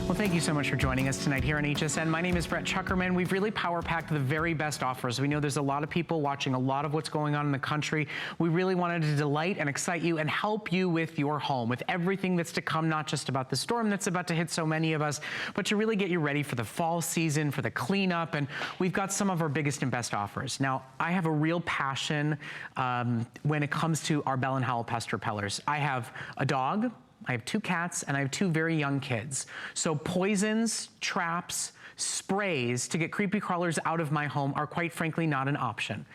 Well, thank you so much for joining us tonight here on HSN. My name is Brett Chuckerman. We've really power-packed the very best offers. We know there's a lot of people watching a lot of what's going on in the country. We really wanted to delight and excite you and help you with your home, with everything that's to come, not just about the storm that's about to hit so many of us, but to really get you ready for the fall season, for the cleanup, and we've got some of our biggest and best offers. Now, I have a real passion when it comes to our Bell & Howell Pest Repellers. I have a dog, I have 2 cats, and I have 2 very young kids. So poisons, traps, sprays to get creepy crawlers out of my home are quite frankly not an option.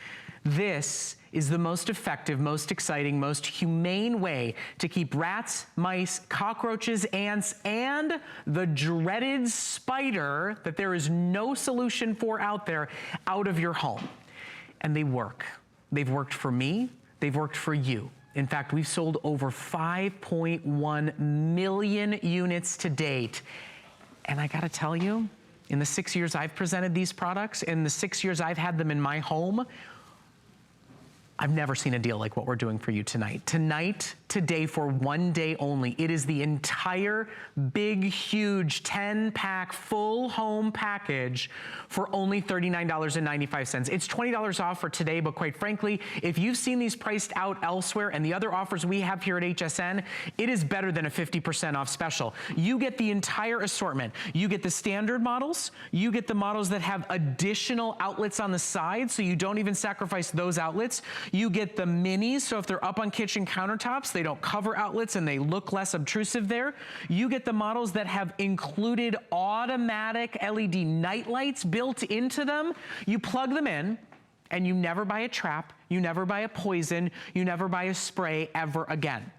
This is the most effective, most exciting, most humane way to keep rats, mice, cockroaches, ants, and the dreaded spider that there is no solution for out there out of your home. And they work. They've worked for me, they've worked for you. In fact, we've sold over 5.1 million units to date. And I gotta tell you, in the 6 years I've presented these products, in the 6 years I've had them in my home, I've never seen a deal like what we're doing for you tonight. Tonight, today, for 1 day only, it is the entire big, huge 10-pack full home package for only $39.95. It's $20 off for today, but quite frankly, if you've seen these priced out elsewhere and the other offers we have here at HSN, it is better than a 50% off special. You get the entire assortment. You get the standard models, you get the models that have additional outlets on the side, so you don't even sacrifice those outlets. You get the minis, so if they're up on kitchen countertops, they don't cover outlets and they look less obtrusive there. You get the models that have included automatic LED night lights built into them. You plug them in and you never buy a trap, you never buy a poison, you never buy a spray ever again.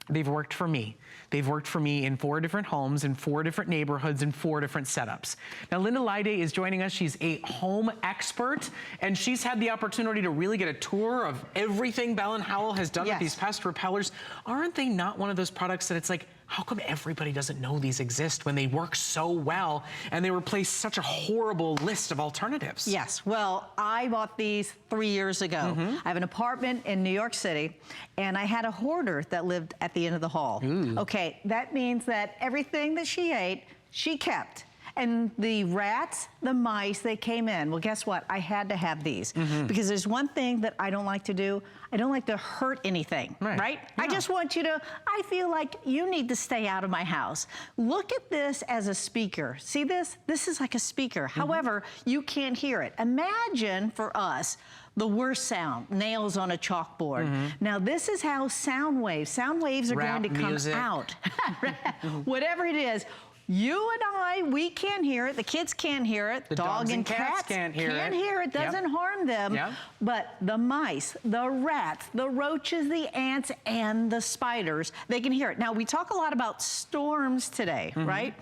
They've worked for me. They've worked for me in 4 different homes, in 4 different neighborhoods, in 4 different setups. Now, Linda Lyde is joining us. She's a home expert, and she's had the opportunity to really get a tour of everything Bell & Howell has done with these pest repellers. Aren't they not one of those products that it's like, how come everybody doesn't know these exist when they work so well and they replace such a horrible list of alternatives? Yes, well, I bought these 3 years ago. I have an apartment in New York City, and I had a hoarder that lived at the end of the hall. Okay, that means that everything that she ate, she kept. And the rats, the mice, they came in. Well, guess what? I had to have these. Because there's one thing that I don't like to do. I don't like to hurt anything, right? I just want you to, I feel like you need to stay out of my house. Look at this as a speaker. See this? This is like a speaker. However, you can't hear it. Imagine for us, the worst sound, nails on a chalkboard. Now this is how sound waves are going to come out. Whatever it is. You and I, we can't hear it. The kids can't hear it. The dogs and cats can't hear it. Doesn't harm them. But the mice, the rats, the roaches, the ants, and the spiders, they can hear it. Now, we talk a lot about storms today, right?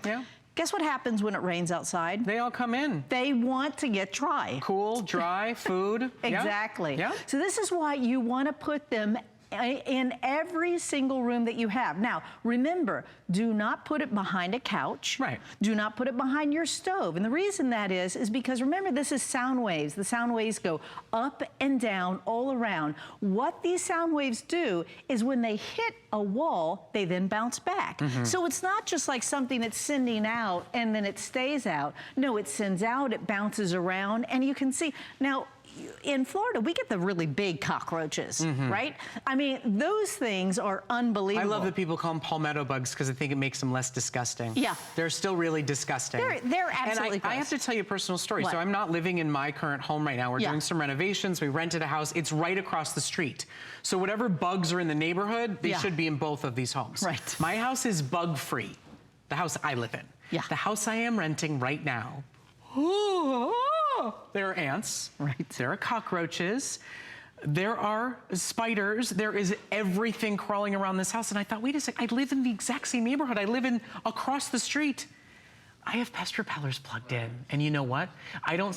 Guess what happens when it rains outside? They all come in. They want to get dry. Cool, dry, food. Exactly. So this is why you want to put them in every single room that you have. Now, remember, do not put it behind a couch. Do not put it behind your stove. And the reason that is because remember, this is sound waves. The sound waves go up and down all around. What these sound waves do is when they hit a wall, they then bounce back. So it's not just like something that's sending out and then it stays out. No, it sends out, it bounces around, and you can see. Now, in Florida, we get the really big cockroaches, right? I mean, those things are unbelievable. I love that people call them palmetto bugs because I think it makes them less disgusting. They're still really disgusting. They're absolutely gross. I have to tell you a personal story. So I'm not living in my current home right now. We're doing some renovations. We rented a house. It's right across the street. So whatever bugs are in the neighborhood, they should be in both of these homes. My house is bug-free, the house I live in. The house I am renting right now, there are ants, there are cockroaches, there are spiders, there is everything crawling around this house. And I thought, wait a second, I live in the exact same neighborhood. I live in across the street. I have pest repellers plugged in, and you know what? I don't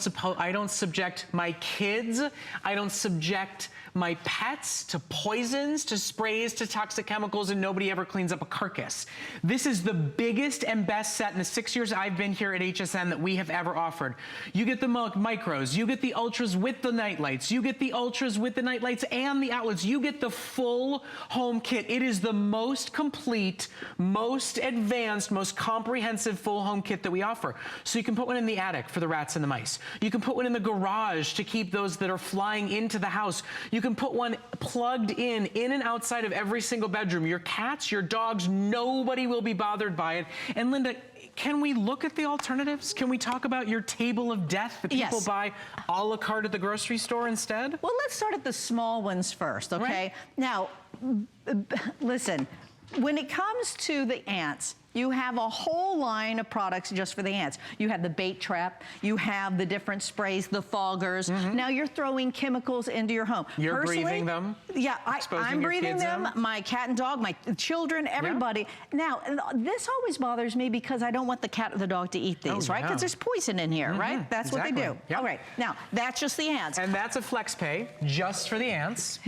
subject my kids, I don't subject my pets to poisons, to sprays, to toxic chemicals, and nobody ever cleans up a carcass. This is the biggest and best set in the 6 years I've been here at HSN that we have ever offered. You get the micros, you get the ultras with the night lights, you get the ultras with the night lights and the outlets, you get the full home kit. It is the most complete, most advanced, most comprehensive full home kit that we offer. So you can put one in the attic for the rats and the mice. You can put one in the garage to keep those that are flying into the house. You can put one plugged in and outside of every single bedroom. Your cats, your dogs, nobody will be bothered by it. And Linda, can we look at the alternatives? Can we talk about your table of death that people buy a la carte at the grocery store instead? Well, let's start at the small ones first, okay? Right. Now, listen, when it comes to the ants, you have a whole line of products just for the ants. You have the bait trap, you have the different sprays, the foggers. Now you're throwing chemicals into your home. You're breathing them? Yeah, I'm breathing them, my cat and dog, my children, everybody. Now, this always bothers me because I don't want the cat or the dog to eat these, right? Because there's poison in here, right? That's what they do. Yep. All right, now, that's just the ants. And that's a flex pay just for the ants,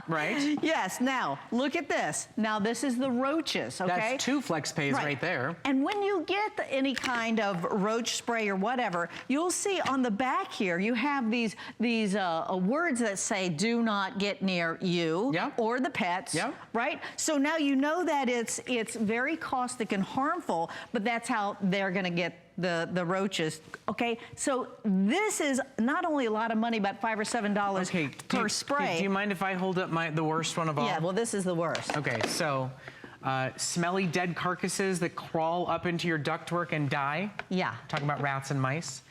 right? Yes, now, look at this. Now, this is the roaches, okay? That's 2 flex pays right there. And when you get any kind of roach spray or whatever, you'll see on the back here, you have these words that say, do not get near you or the pets, right? So now you know that it's very caustic and harmful, but that's how they're gonna get the roaches, okay? So this is not only a lot of money, about $5 or $7 per spray. Do you mind if I hold up the worst one of all? Yeah, well, this is the worst. Okay, so smelly dead carcasses that crawl up into your ductwork and die. Yeah. Talking about rats and mice.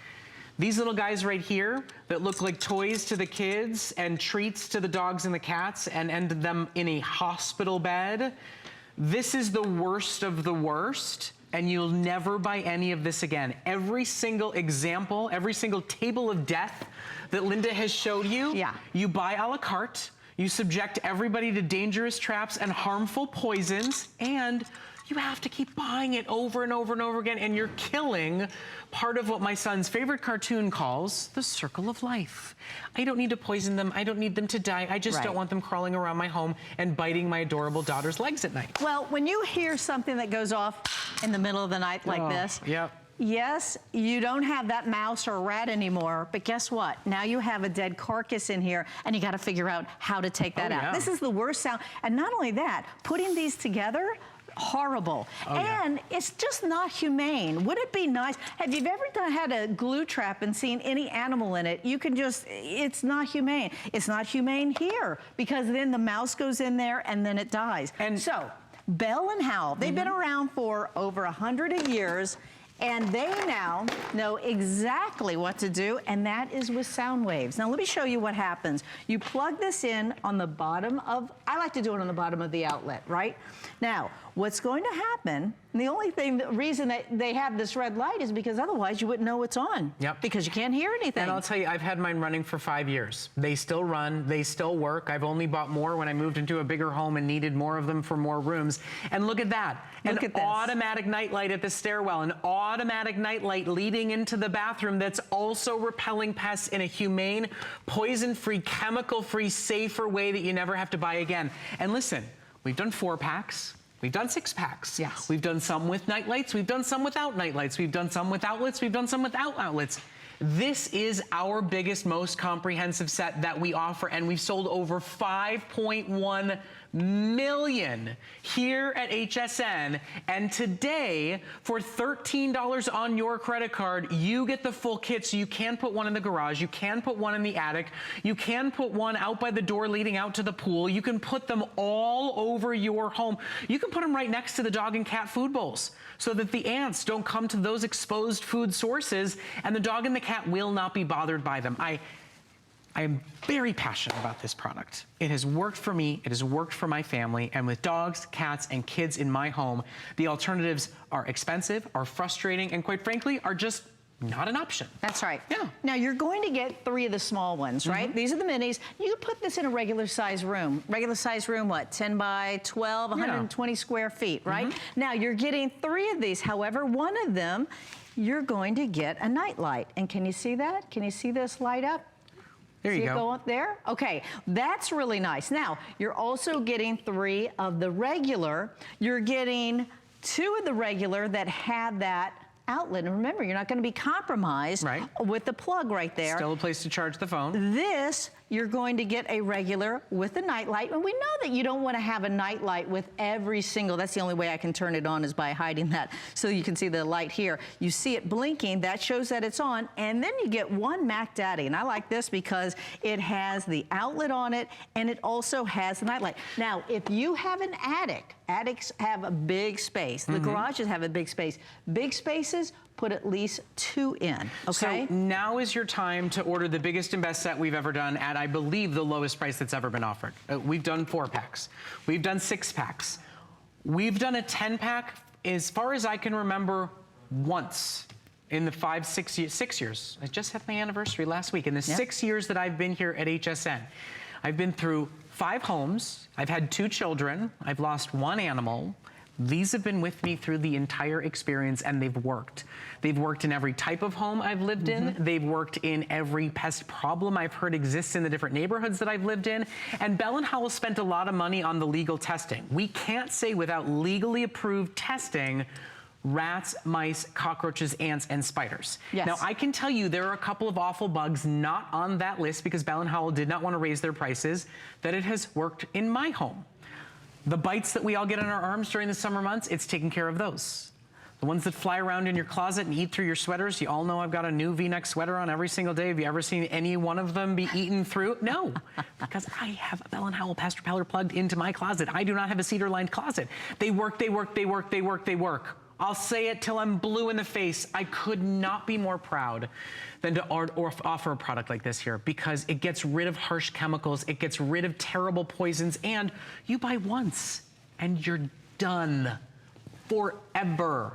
These little guys right here that look like toys to the kids and treats to the dogs and the cats and ended them in a hospital bed. This is the worst of the worst, and you'll never buy any of this again. Every single example, every single table of death that Linda has showed you, you buy a la carte. You subject everybody to dangerous traps and harmful poisons, and you have to keep buying it over and over and over again, and you're killing part of what my son's favorite cartoon calls the circle of life. I don't need to poison them. I don't need them to die. I just don't want them crawling around my home and biting my adorable daughter's legs at night. Well, when you hear something that goes off in the middle of the night like this, yes, you don't have that mouse or rat anymore, but guess what? Now you have a dead carcass in here, and you got to figure out how to take that out. This is the worst sound. And not only that, putting these together, horrible. And it's just not humane. Would it be nice? Have you ever had a glue trap and seen any animal in it? You can just, it's not humane. It's not humane here, because then the mouse goes in there and then it dies. And so, Bell and Howell, they've been around for over 100 years. And they now know exactly what to do, and that is with sound waves. Now, let me show you what happens. You plug this in on the bottom of, I like to do it on the bottom of the outlet, right? Now, what's going to happen, and the only thing, the reason that they have this red light is because otherwise you wouldn't know it's on. Because you can't hear anything. And I'll tell you, I've had mine running for 5 years. They still run, they still work. I've only bought more when I moved into a bigger home and needed more of them for more rooms. And look at that. An automatic night light at the stairwell, an automatic night light leading into the bathroom that's also repelling pests in a humane, poison-free, chemical-free, safer way that you never have to buy again. And listen, we've done 4-packs. We've done 6-packs. We've done some with night lights. We've done some without night lights. We've done some with outlets. We've done some without outlets. This is our biggest, most comprehensive set that we offer, and we've sold over 5.1 million here at HSN. And today, for $13 on your credit card, you get the full kit. So you can put one in the garage, you can put one in the attic, you can put one out by the door leading out to the pool, you can put them all over your home. You can put them right next to the dog and cat food bowls so that the ants don't come to those exposed food sources, and the dog and the cat will not be bothered by them. I am very passionate about this product. It has worked for me, it has worked for my family, and with dogs, cats, and kids in my home, the alternatives are expensive, are frustrating, and quite frankly, are just not an option. That's right. Yeah. Now you're going to get 3 of the small ones, right? These are the minis. You can put this in a regular size room. Regular size room, what, 10 by 12, 120 square feet, right? Now you're getting 3 of these. However, one of them, you're going to get a night light. And can you see that? Can you see this light up? There you See go. it go up there? Okay, that's really nice. Now, you're also getting 3 of the regular. You're getting 2 of the regular that have that outlet. And remember, you're not going to be compromised with the plug right there. Still a place to charge the phone. This, you're going to get a regular with a night light. And we know that you don't want to have a night light with every single, that's the only way I can turn it on is by hiding that. So you can see the light here. You see it blinking, that shows that it's on. And then you get one Mac Daddy. And I like this because it has the outlet on it and it also has the night light. Now, if you have an attic, attics have a big space. The garages have a big space. Big spaces, put at least 2 in, okay? So now is your time to order the biggest and best set we've ever done at, I believe, the lowest price that's ever been offered. We've done 4-packs. We've done 6-packs. We've done a 10-pack, as far as I can remember, once in the 6 years. I just had my anniversary last week. In the 6 years that I've been here at HSN, I've been through 5 homes. I've had 2 children. I've lost 1 animal. These have been with me through the entire experience, and they've worked. They've worked in every type of home I've lived in. They've worked in every pest problem I've heard exists in the different neighborhoods that I've lived in. And Bell & Howell spent a lot of money on the legal testing. We can't say without legally approved testing, rats, mice, cockroaches, ants, and spiders. Now, I can tell you there are a couple of awful bugs not on that list because Bell & Howell did not want to raise their prices, that it has worked in my home. The bites that we all get on our arms during the summer months, it's taking care of those. The ones that fly around in your closet and eat through your sweaters, you all know I've got a new V-neck sweater on every single day. Have you ever seen any one of them be eaten through? No, because I have a Bell & Howell Pest Repeller plugged into my closet. I do not have a cedar-lined closet. They work, they work, they work, they work, they work. I'll say it till I'm blue in the face. I could not be more proud than to offer a product like this here because it gets rid of harsh chemicals, it gets rid of terrible poisons, and you buy once and you're done forever.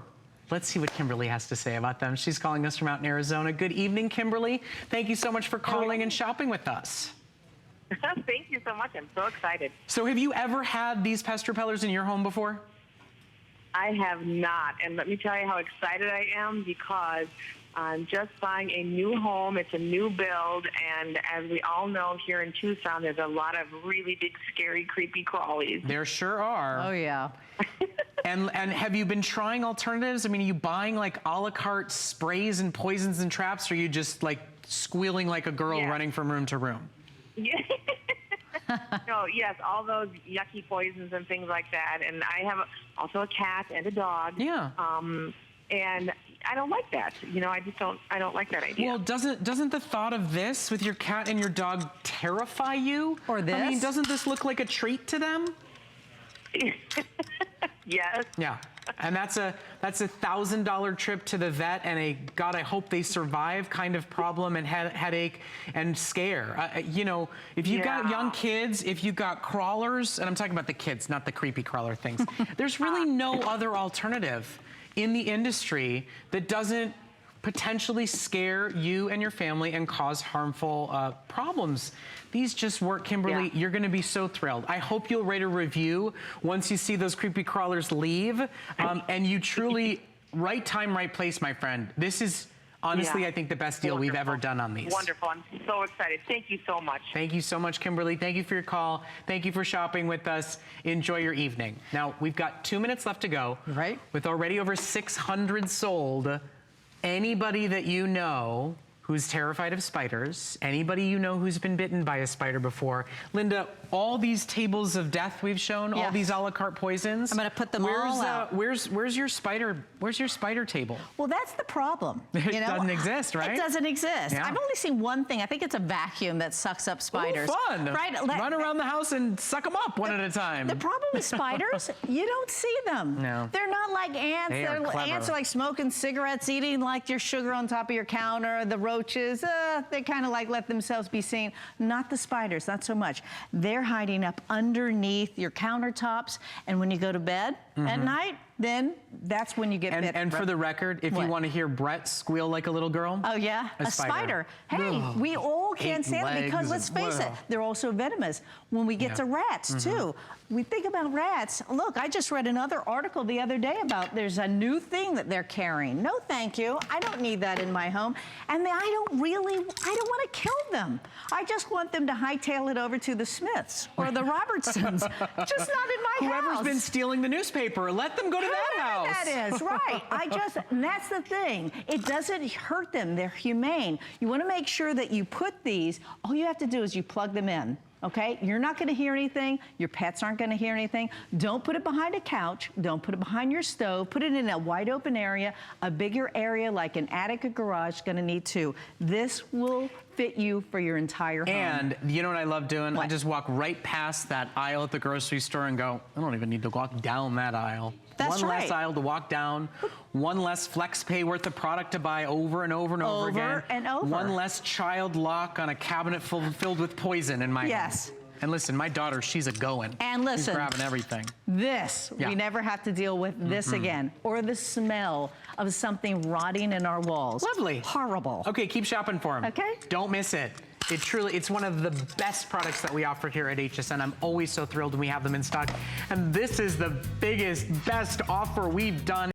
Let's see what Kimberly has to say about them. She's calling us from out in Arizona. Good evening, Kimberly. Thank you so much for calling and shopping with us. Thank you so much. I'm so excited. So have you ever had these pest repellers in your home before? I have not. And let me tell you how excited I am because I'm just buying a new home. It's a new build. And as we all know, here in Tucson, there's a lot of really big, scary, creepy crawlies. There sure are. Oh, yeah. And have you been trying alternatives? I mean, are you buying like a la carte sprays and poisons and traps, or are you just like squealing like a girl running from room to room? Yeah. No, yes, all those yucky poisons and things like that. And I have also a cat and a dog. Yeah. And I don't like that. You know, I don't like that idea. Well, doesn't the thought of this with your cat and your dog terrify you? Or this? I mean, doesn't this look like a treat to them? Yes. Yeah. And that's a $1,000 trip to the vet and a God, I hope they survive kind of problem and headache and scare. You know, if you got young kids, if you got crawlers, and I'm talking about the kids, not the creepy crawler things, there's really no other alternative in the industry that doesn't potentially scare you and your family and cause harmful problems. These just work, Kimberly. You're going to be so thrilled. I hope you'll rate a review once you see those creepy crawlers leave. And you truly, right time, right place, my friend. This is honestly, I think, the best deal we've ever done on these. Wonderful. I'm so excited. Thank you so much. Thank you so much, Kimberly. Thank you for your call. Thank you for shopping with us. Enjoy your evening. Now, we've got 2 minutes left to go. Right. With already over 600 sold. Anybody that you know who's terrified of spiders, anybody you know who's been bitten by a spider before. Linda, all these tables of death we've shown, all these a la carte poisons. I'm going to put them all out. Where's your spider table? Well, that's the problem. It doesn't exist, right? It doesn't exist. Yeah. I've only seen one thing. I think it's a vacuum that sucks up spiders. Oh, fun. Right? Run around the house and suck them up one at a time. The problem with spiders, you don't see them. No. They're not like ants. Ants are like smoking cigarettes, eating like your sugar on top of your counter. The roaches, they kind of like let themselves be seen. Not the spiders, not so much. They're hiding up underneath your countertops, and when you go to bed at night, then that's when you get bit. And for the record, if you want to hear Brett squeal like a little girl. Oh, yeah? A spider. Hey, Ugh. we all can't stand it because, let's face it, they're also venomous. When we get to rats, too, we think about rats. Look, I just read another article the other day about there's a new thing that they're carrying. No, thank you. I don't need that in my home. And I don't want to kill them. I just want them to hightail it over to the Smiths or the Robertsons. Just not in my house. Whoever's been stealing the newspaper, let them go to that house. That is, right. And that's the thing. It doesn't hurt them. They're humane. You want to make sure that you put these, all you have to do is you plug them in. Okay, you're not going to hear anything. Your pets aren't going to hear anything. Don't put it behind a couch. Don't put it behind your stove. Put it in a wide open area. A bigger area like an attic or garage is going to need two. This will fit you for your entire home. And you know what I love doing? What? I just walk right past that aisle at the grocery store and go, I don't even need to walk down that aisle. That's one right. less aisle to walk down, one less flex pay worth of product to buy over and over and over again. Over and over. One less child lock on a cabinet filled with poison in my Yes. home. And listen, my daughter, she's a going. And listen, she's grabbing everything. This, we never have to deal with this again. Or the smell of something rotting in our walls. Lovely. Horrible. Okay, keep shopping for them. Okay. Don't miss it. It's one of the best products that we offer here at HSN. I'm always so thrilled when we have them in stock. And this is the biggest, best offer we've done.